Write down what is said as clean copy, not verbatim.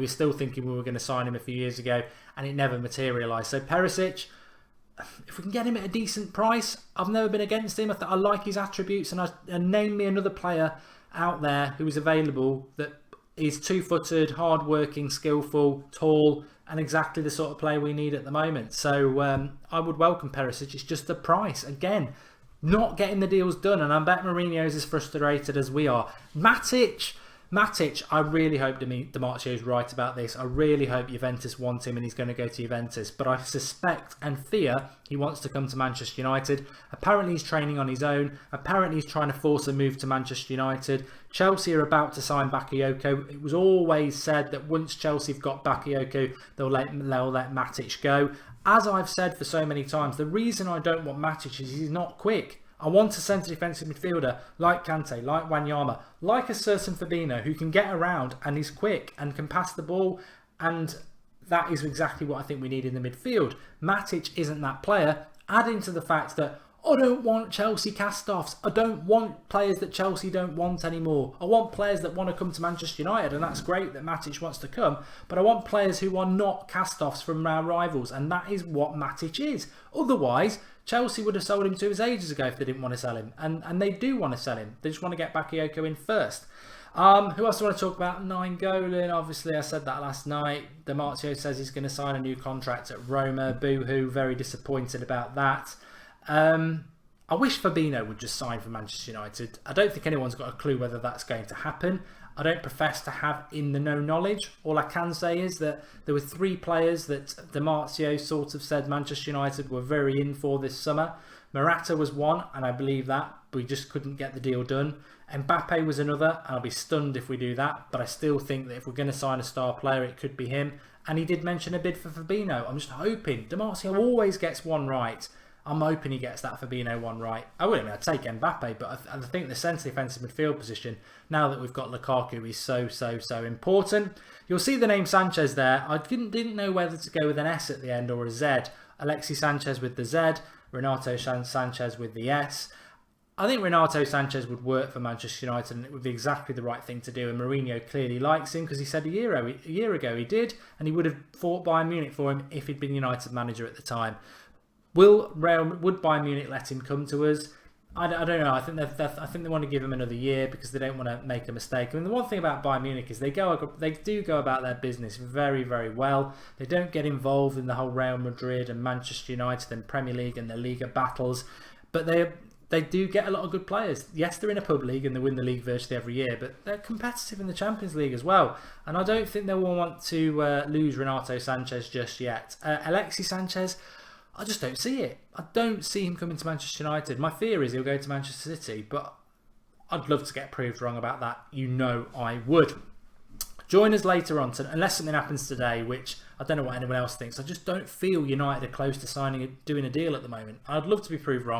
We were still thinking we were going to sign him a few years ago, and it never materialised. So Perisic, if we can get him at a decent price, I've never been against him. I like his attributes, and name me another player out there who is available that is two-footed, hard-working, skillful, tall, and exactly the sort of player we need at the moment. So I would welcome Perisic. It's just the price. Again, not getting the deals done, and I bet Mourinho's as frustrated as we are. Matic, I really hope Dimartio's right about this. I really hope Juventus want him and he's going to go to Juventus. But I suspect and fear he wants to come to Manchester United. Apparently he's training on his own. Apparently he's trying to force a move to Manchester United. Chelsea are about to sign Bakayoko. It was always said that once Chelsea have got Bakayoko, they'll let Matic go. As I've said for so many times, the reason I don't want Matic is he's not quick. I want a centre defensive midfielder like Kante, like Wanyama, like a certain Fabinho who can get around and is quick and can pass the ball, and that is exactly what I think we need in the midfield. Matic isn't that player, adding to the fact that I don't want Chelsea cast-offs. I don't want players that Chelsea don't want anymore. I want players that want to come to Manchester United, and that's great that Matic wants to come, but I want players who are not cast-offs from our rivals, and that is what Matic is. Otherwise, Chelsea would have sold him to us ages ago if they didn't want to sell him, and they do want to sell him. They just want to get Bakayoko in first. Who else do I want to talk about? Nainggolan, obviously I said that last night. Dimartio says he's going to sign a new contract at Roma. Boo-hoo, very disappointed about that. I wish Fabinho would just sign for Manchester United. I don't think anyone's got a clue whether that's going to happen. I don't profess to have in the know knowledge. All I can say is that there were 3 players that Dimartio sort of said Manchester United were very in for this summer. Morata was one, and I believe that, but we just couldn't get the deal done. Mbappe was another, and I'll be stunned if we do that, but I still think that if we're going to sign a star player, it could be him. And he did mention a bid for Fabinho. I'm just hoping. Dimartio always gets one right. I'm hoping he gets that Fabinho one right. I'd take Mbappe, but I think the centre defensive midfield position, now that we've got Lukaku, is so important. You'll see the name Sanchez there. I didn't know whether to go with an S at the end or a Z. Alexis Sanchez with the Z, Renato Sanchez with the S. I think Renato Sanchez would work for Manchester United, and it would be exactly the right thing to do. And Mourinho clearly likes him because he said a year ago he did, and he would have fought Bayern Munich for him if he'd been United manager at the time. Would Bayern Munich let him come to us? I don't know. I think they want to give him another year because they don't want to make a mistake. I mean, the one thing about Bayern Munich is they do go about their business very, very well. They don't get involved in the whole Real Madrid and Manchester United and Premier League and the Liga battles, but they do get a lot of good players. Yes, they're in a pub league and they win the league virtually every year, but they're competitive in the Champions League as well. And I don't think they will want to lose Renato Sanchez just yet. Alexis Sanchez, I just don't see it. I don't see him coming to Manchester United. My fear is he'll go to Manchester City, but I'd love to get proved wrong about that. You know I would. Join us later on, unless something happens today, which I don't know what anyone else thinks. I just don't feel United are close to doing a deal at the moment. I'd love to be proved wrong.